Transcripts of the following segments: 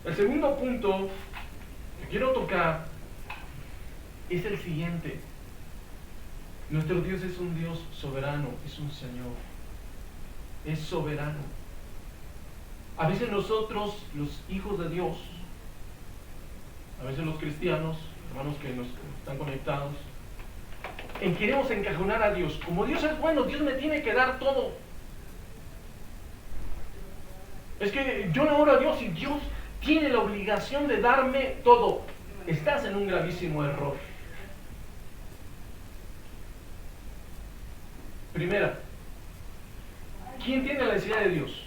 El segundo punto que quiero tocar es el siguiente. Nuestro Dios es un Dios soberano, es un Señor. Es soberano. A veces nosotros, los hijos de Dios, a veces los cristianos, hermanos que nos están conectados, queremos encajonar a Dios. Como Dios es bueno, Dios me tiene que dar todo. Es que yo le oro a Dios y Dios tiene la obligación de darme todo. Estás en un gravísimo error. Primera, ¿quién tiene la necesidad de Dios?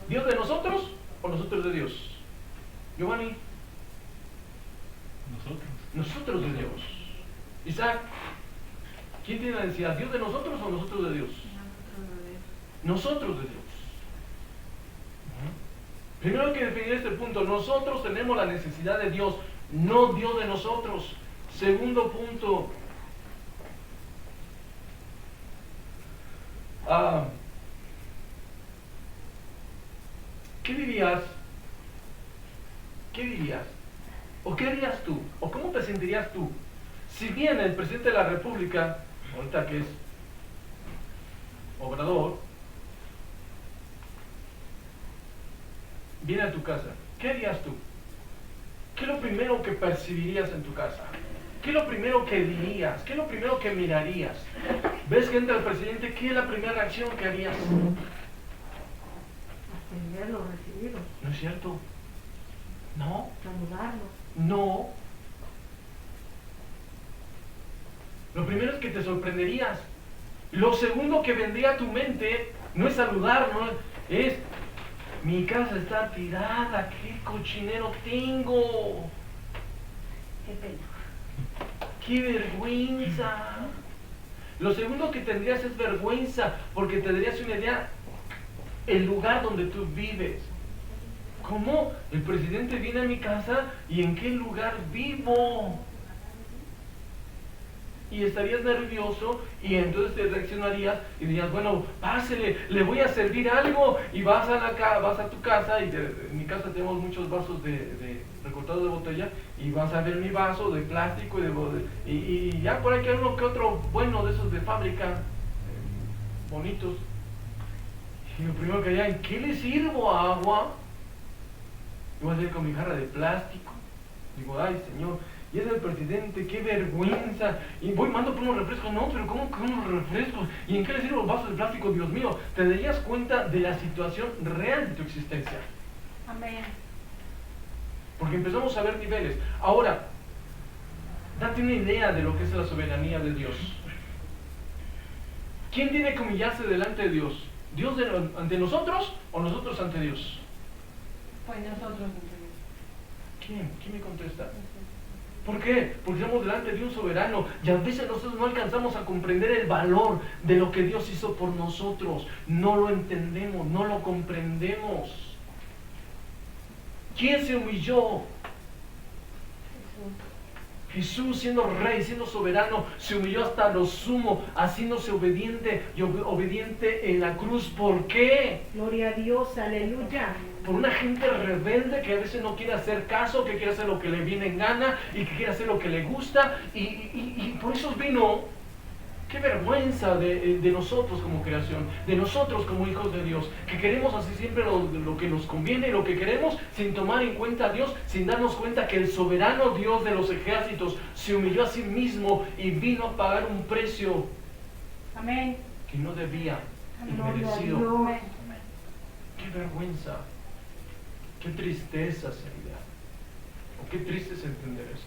¿Dios de nosotros o nosotros de Dios? Giovanni. Nosotros de Dios. Isaac, ¿quién tiene la necesidad? ¿Dios de nosotros o nosotros de Dios? Nosotros de Dios. Primero hay que definir este punto. Nosotros tenemos la necesidad de Dios, no Dios de nosotros. Segundo punto. ¿Qué dirías? ¿O qué harías tú? ¿O cómo te sentirías tú? Si bien el presidente de la República, ahorita que es Obrador, viene a tu casa, ¿qué harías tú? ¿Qué es lo primero que percibirías en tu casa? ¿Qué es lo primero que dirías? ¿Qué es lo primero que mirarías? ¿Ves que entra el presidente? ¿Qué es la primera reacción que harías? Atenderlo, recibirlo. ¿No es cierto? No. Saludarlo. No. Lo primero es que te sorprenderías. Lo segundo que vendría a tu mente no es saludar, no es: mi casa está tirada, qué cochinero tengo. Qué pena. ¡Qué vergüenza! Lo segundo que tendrías es vergüenza, porque te darías una idea, el lugar donde tú vives. ¿Cómo? El presidente viene a mi casa y en qué lugar vivo. Y estarías nervioso y entonces te reaccionarías y dirías: bueno, pásele, le voy a servir algo. Y vas a tu casa, y en mi casa tenemos muchos vasos recortados de botella, y vas a ver mi vaso de plástico y ya por ahí queda uno que otro bueno de esos de fábrica, bonitos. Y lo primero que haría: ¿en qué le sirvo? ¿Agua? Y voy a salir con mi jarra de plástico. Digo: ay, Señor, y es el presidente, qué vergüenza. Y mando por unos refrescos. No, pero ¿cómo que unos refrescos? ¿Y en qué le sirven los vasos de plástico? Dios mío, te darías cuenta de la situación real de tu existencia. Amén. Porque empezamos a ver niveles. Ahora, date una idea de lo que es la soberanía de Dios. ¿Quién tiene que humillarse delante de Dios? ¿Dios ante nosotros o nosotros ante Dios? Pues nosotros. ¿Quién? ¿Quién me contesta? ¿Por qué? Porque estamos delante de un soberano y a veces nosotros no alcanzamos a comprender el valor de lo que Dios hizo por nosotros. No lo entendemos, no lo comprendemos. ¿Quién se humilló? Jesús, siendo rey, siendo soberano, se humilló hasta lo sumo, haciéndose obediente y obediente en la cruz. ¿Por qué? Gloria a Dios, aleluya. Por una gente rebelde que a veces no quiere hacer caso, que quiere hacer lo que le viene en gana y que quiere hacer lo que le gusta, y por eso vino. Qué vergüenza de nosotros como creación, de nosotros como hijos de Dios, que queremos hacer siempre lo que nos conviene, lo que queremos, sin tomar en cuenta a Dios, sin darnos cuenta que el soberano Dios de los ejércitos se humilló a sí mismo y vino a pagar un precio. Amén. Que no debía, inmerecido. Qué vergüenza, qué tristeza sería, o qué triste es entender esto.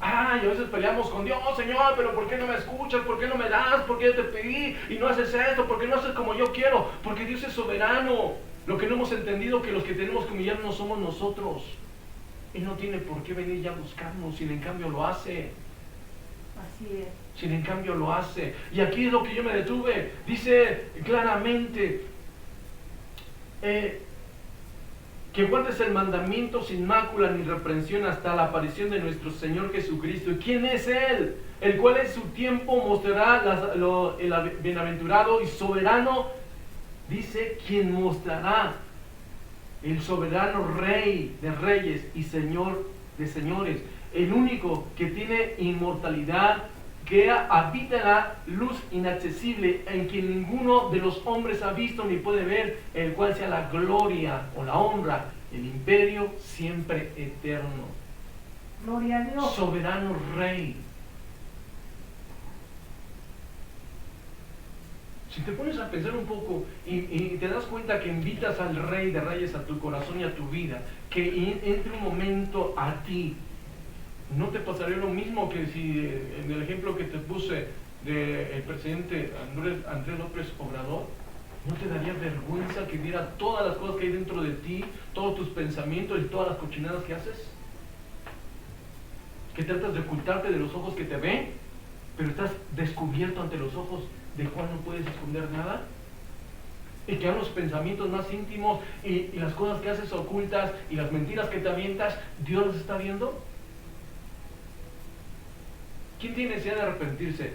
Y a veces peleamos con Dios: Señor, pero ¿por qué no me escuchas? ¿Por qué no me das? ¿Por qué yo te pedí y no haces esto? ¿Por qué no haces como yo quiero? Porque Dios es soberano. Lo que no hemos entendido, que los que tenemos que humillarnos somos nosotros. Él no tiene por qué venir ya a buscarnos, sin en cambio lo hace. Así es. Sin en cambio lo hace. Y aquí es lo que yo me detuve. Dice claramente que guardes el mandamiento sin mácula ni reprensión hasta la aparición de nuestro Señor Jesucristo. ¿Y quién es Él? El cual en su tiempo mostrará el bienaventurado y soberano Dice, quien mostrará el soberano Rey de reyes y Señor de señores, el único que tiene inmortalidad, que habita en la luz inaccesible, en quien ninguno de los hombres ha visto ni puede ver, el cual sea la gloria o la honra, el imperio siempre eterno. Gloria a Dios. Soberano Rey. Si te pones a pensar un poco y te das cuenta que invitas al Rey de Reyes a tu corazón y a tu vida, que entre un momento a ti, ¿no te pasaría lo mismo que si en el ejemplo que te puse del presidente Andrés López Obrador? ¿No te daría vergüenza que viera todas las cosas que hay dentro de ti, todos tus pensamientos y todas las cochinadas que haces? Que tratas de ocultarte de los ojos que te ven, pero estás descubierto ante los ojos del cual no puedes esconder nada. Y que aún los pensamientos más íntimos y las cosas que haces ocultas y las mentiras que te avientas, Dios los está viendo. ¿Quién tiene necesidad de arrepentirse?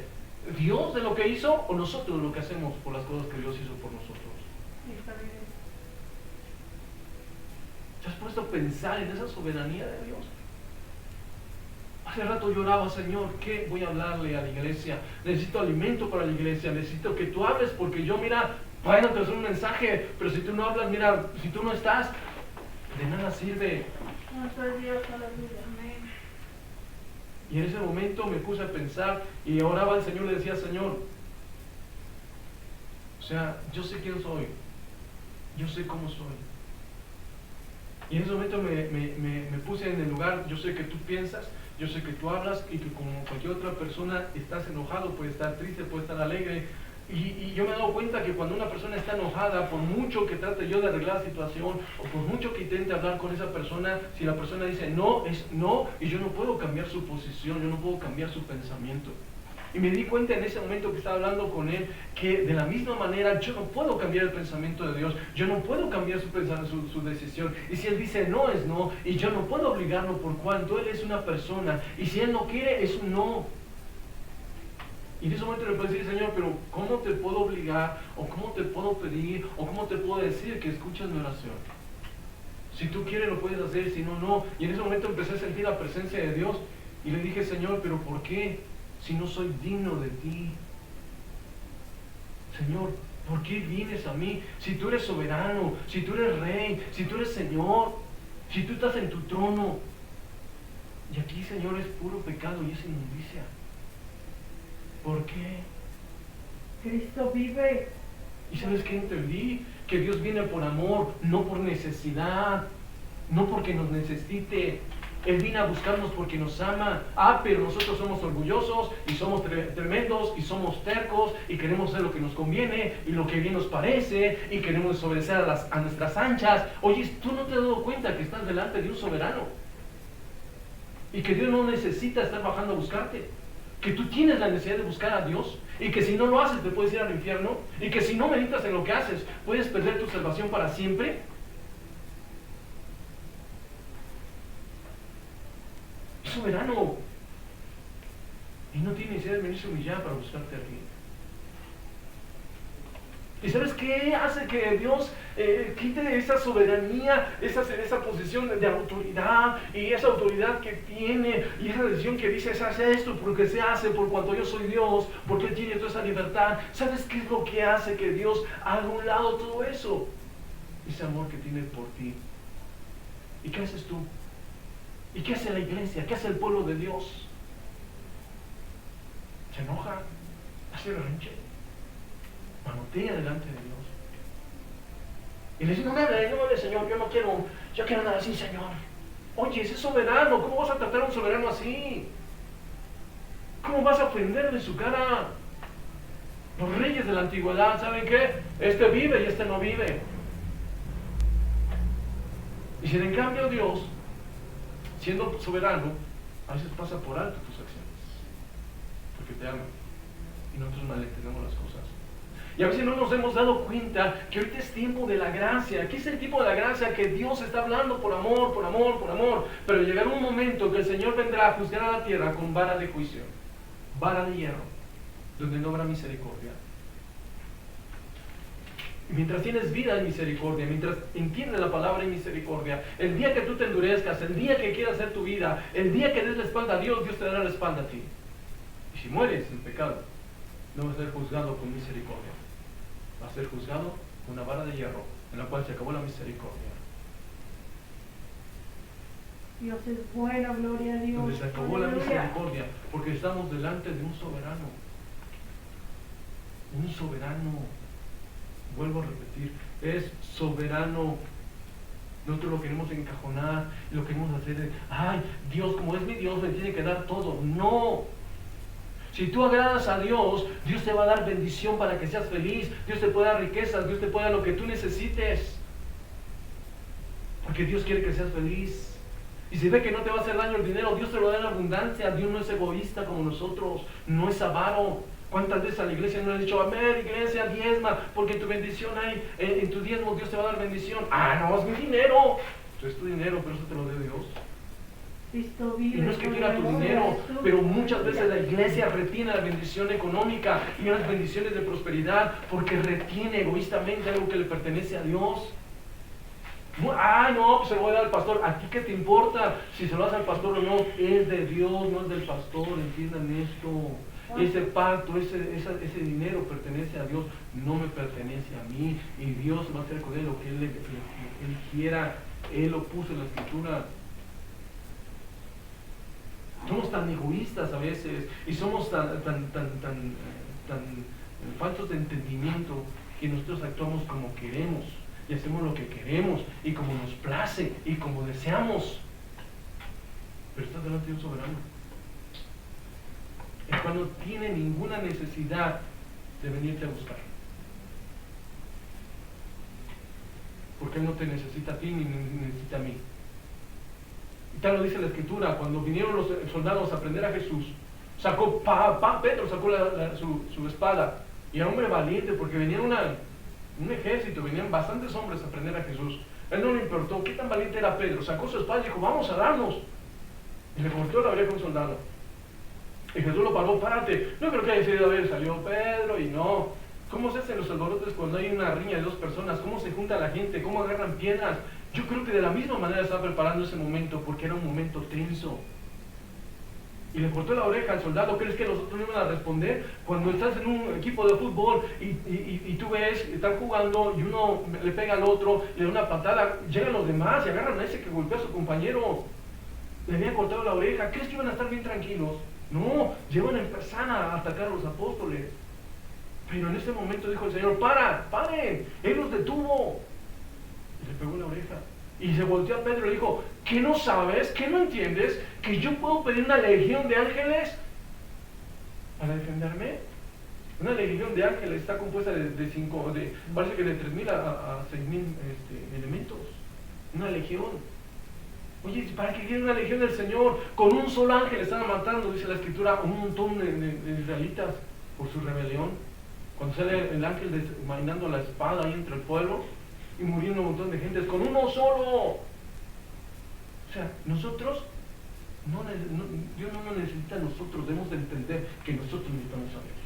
¿Dios de lo que hizo o nosotros de lo que hacemos por las cosas que Dios hizo por nosotros? ¿Te has puesto a pensar en esa soberanía de Dios? Hace rato lloraba, Señor, ¿qué voy a hablarle a la iglesia? Necesito alimento para la iglesia, necesito que tú hables, porque yo, mira, bueno, te doy un mensaje, pero si tú no hablas, mira, si tú no estás, de nada sirve. No soy Dios, aleluya, amén. Y en ese momento me puse a pensar y oraba al Señor, le decía, Señor, o sea, yo sé quién soy, yo sé cómo soy. Y en ese momento me puse en el lugar, yo sé que tú piensas, yo sé que tú hablas y que como cualquier otra persona estás enojado, puede estar triste, puede estar alegre. Y yo me he dado cuenta que cuando una persona está enojada, por mucho que trate yo de arreglar la situación, o por mucho que intente hablar con esa persona, si la persona dice no, es no, y yo no puedo cambiar su posición, yo no puedo cambiar su pensamiento. Y me di cuenta en ese momento que estaba hablando con él, que de la misma manera yo no puedo cambiar el pensamiento de Dios, yo no puedo cambiar su decisión. Y si él dice no, es no, y yo no puedo obligarlo por cuanto él es una persona, y si él no quiere, es un no. Y en ese momento le puedo decir, Señor, pero ¿cómo te puedo obligar? ¿O cómo te puedo pedir? ¿O cómo te puedo decir que escuchas mi oración? Si tú quieres lo puedes hacer, si no, no. Y en ese momento empecé a sentir la presencia de Dios y le dije, Señor, pero ¿por qué? Si no soy digno de ti. Señor, ¿por qué vienes a mí? Si tú eres soberano, si tú eres rey, si tú eres Señor, si tú estás en tu trono. Y aquí, Señor, es puro pecado y es inmundicia. ¿Por qué? Cristo vive. ¿Y sabes qué entendí? Que Dios viene por amor, no por necesidad, no porque nos necesite. Él viene a buscarnos porque nos ama. Pero nosotros somos orgullosos y somos tremendos y somos tercos y queremos hacer lo que nos conviene y lo que bien nos parece y queremos desobedecer a nuestras anchas. Oye, ¿tú no te has dado cuenta que estás delante de un soberano? Y que Dios no necesita estar bajando a buscarte. Que tú tienes la necesidad de buscar a Dios y que si no lo haces te puedes ir al infierno y que si no meditas en lo que haces puedes perder tu salvación para siempre. Es soberano y no tiene necesidad de venirse a humillar para buscarte a ti. ¿Y sabes qué hace que Dios quite esa soberanía, esa posición de autoridad y esa autoridad que tiene y esa decisión que dice, se hace esto porque se hace por cuanto yo soy Dios, porque Él tiene toda esa libertad? ¿Sabes qué es lo que hace que Dios haga a un lado todo eso? Ese amor que tiene por ti. ¿Y qué haces tú? ¿Y qué hace la iglesia? ¿Qué hace el pueblo de Dios? Se enoja, hace berrinche, manotea delante de Dios. Y le dice, no me hable, Señor, yo quiero andar así, Señor. Oye, ese es soberano, ¿cómo vas a tratar a un soberano así? ¿Cómo vas a ofenderle su cara? Los reyes de la antigüedad, ¿saben qué? Este vive y este no vive. Y si en cambio Dios, siendo soberano, a veces pasa por alto tus acciones, porque te ama y nosotros malentendemos las cosas. Y a veces no nos hemos dado cuenta que ahorita es tiempo de la gracia. Aquí es el tiempo de la gracia que Dios está hablando por amor, por amor, por amor. Pero llegará un momento que el Señor vendrá a juzgar a la tierra con vara de juicio, vara de hierro, donde no habrá misericordia. Mientras tienes vida en misericordia, mientras entiendes la palabra en misericordia, el día que tú te endurezcas, el día que quieras hacer tu vida, el día que des la espalda a Dios, Dios te dará la espalda a ti. Y si mueres en pecado, no vas a ser juzgado con misericordia. Vas a ser juzgado con una vara de hierro, en la cual se acabó la misericordia. Dios es bueno, gloria a Dios. Donde se acabó la Aleluya. misericordia, porque estamos delante de un soberano. Un soberano. Vuelvo a repetir, es soberano. Nosotros lo queremos encajonar, lo queremos hacer de, ay, Dios, como es mi Dios, me tiene que dar todo. No. Si tú agradas a Dios, Dios te va a dar bendición para que seas feliz. Dios te puede dar riquezas, Dios te puede dar lo que tú necesites. Porque Dios quiere que seas feliz. Y si ve que no te va a hacer daño el dinero, Dios te lo da en abundancia. Dios no es egoísta como nosotros, no es avaro. ¿Cuántas veces a la iglesia no le han dicho, amén, iglesia, diezma, porque tu bendición hay, en tu diezmo Dios te va a dar bendición? Ah, no, es mi dinero. Eso es tu dinero, pero eso te lo dio Dios. Cristo vive. Y no es que quiera tu dinero, pero muchas veces la iglesia retiene la bendición económica y las bendiciones de prosperidad porque retiene egoístamente algo que le pertenece a Dios. No, pues se lo voy a dar al pastor. ¿A ti qué te importa si se lo das al pastor o no? Es de Dios, no es del pastor, entiendan esto. Ese pacto, ese dinero pertenece a Dios, no me pertenece a mí. Y Dios va a hacer con él lo que él quiera. Él lo puso en la escritura. Somos tan egoístas a veces y somos tan faltos de entendimiento que nosotros actuamos como queremos y hacemos lo que queremos y como nos place y como deseamos. Pero estás delante de un soberano, el cual no tiene ninguna necesidad de venirte a buscar, porque Él no te necesita a ti ni necesita a mí. Y tal lo dice la escritura, cuando vinieron los soldados a prender a Jesús, Pedro sacó su espada, y era hombre valiente porque venía un ejército, venían bastantes hombres a prender a Jesús. A él no le importó qué tan valiente era Pedro, sacó su espada y dijo, vamos a darnos, y le cortó la oreja a un soldado. Y Jesús lo paró, párate. No creo que haya sido, a ver, salió Pedro y no. ¿Cómo se hacen los alborotes cuando hay una riña de dos personas? ¿Cómo se junta la gente? ¿Cómo agarran piedras? Yo creo que de la misma manera estaba preparando ese momento porque era un momento tenso. Y le cortó la oreja al soldado. ¿Crees que los otros no iban a responder? Cuando estás en un equipo de fútbol y tú ves, están jugando y uno le pega al otro, le da una patada, llegan los demás y agarran a ese que golpeó a su compañero. Le habían cortado la oreja. ¿Crees que iban a estar bien tranquilos? No, llevan a empezar a atacar a los apóstoles. Pero en ese momento dijo el Señor, paren, Él los detuvo. Y le pegó la oreja. Y se volteó a Pedro y le dijo, ¿qué no sabes? ¿Qué no entiendes? ¿Que yo puedo pedir una legión de ángeles para defenderme? Una legión de ángeles está compuesta parece que de 3,000 a 6,000 elementos. Una legión. Oye, ¿para qué quiere una legión del Señor? Con un solo ángel estaban matando, dice la escritura, un montón de israelitas por su rebelión. Cuando sale el ángel desenvainando la espada ahí entre el pueblo y muriendo un montón de gente, con uno solo. O sea, nosotros, Dios no nos necesita a nosotros, debemos de entender que nosotros necesitamos a Dios.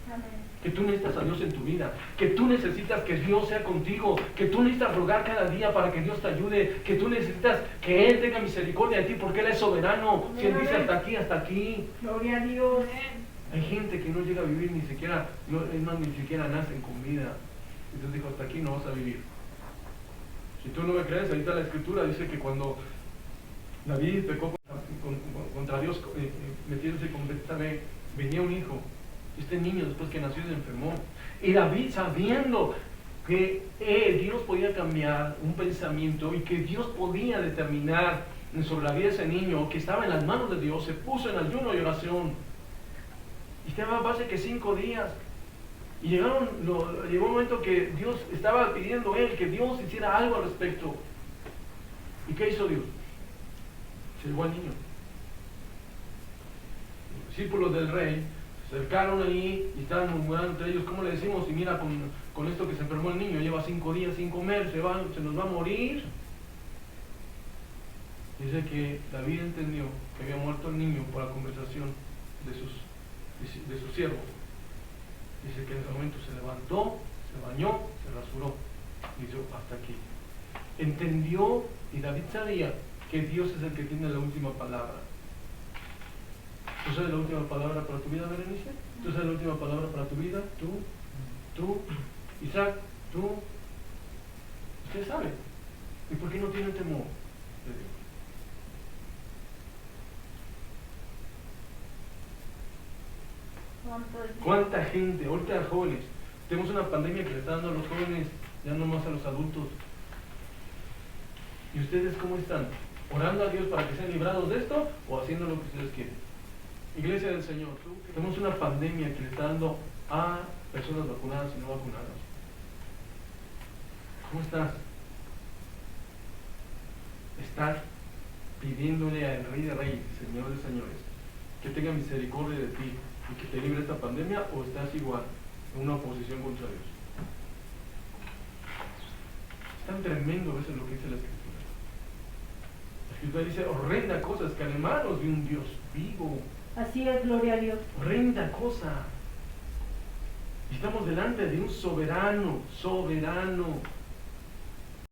Amén. Que tú necesitas a Dios en tu vida, que tú necesitas que Dios sea contigo, que tú necesitas rogar cada día para que Dios te ayude, que tú necesitas que Él tenga misericordia de ti porque Él es soberano. Si Él dice hasta aquí. Gloria a Dios. Hay gente que no llega a vivir ni siquiera nacen con vida. Entonces dijo, hasta aquí no vas a vivir. Si tú no me crees, ahorita la escritura dice que cuando David pecó contra Dios, metiéndose con Betsabé, venía un hijo. Este niño después que nació se enfermó. Y David, sabiendo que Dios podía cambiar un pensamiento y que Dios podía determinar sobre la vida de ese niño que estaba en las manos de Dios, se puso en ayuno y oración. Y estaba a base que 5 días. Y llegó un momento que Dios estaba pidiendo a él que Dios hiciera algo al respecto. ¿Y qué hizo Dios? Se llevó al niño. Los discípulos del rey se acercaron ahí y estaban murmurando entre ellos, ¿cómo le decimos? Y mira, con esto que se enfermó el niño, lleva 5 días sin comer, se nos va a morir. Dice que David entendió que había muerto el niño por la conversación de sus siervos. Dice que en ese momento se levantó, se bañó, se rasuró, y dijo, hasta aquí. Entendió, y David sabía que Dios es el que tiene la última palabra. ¿Tú sabes la última palabra para tu vida, Berenice? ¿Tú sabes la última palabra para tu vida? Tú, Isaac, tú. Usted sabe. ¿Y por qué no tiene temor de Dios? ¿Cuánta gente, ahorita jóvenes, tenemos una pandemia que le está dando a los jóvenes, ya no más a los adultos? ¿Y ustedes cómo están? ¿Orando a Dios para que sean librados de esto o haciendo lo que ustedes quieren? Iglesia del Señor, tenemos una pandemia que le está dando a personas vacunadas y no vacunadas. ¿Cómo estás? ¿Estás pidiéndole al Rey de Reyes, Señor de Señores, que tenga misericordia de ti y que te libre de esta pandemia, o estás igual en una oposición contra Dios? Es tan tremendo eso lo que dice la Escritura. La Escritura dice horrenda cosa, es que en manos de un Dios vivo. Así es, gloria a Dios. Horrenda cosa. Y estamos delante de un soberano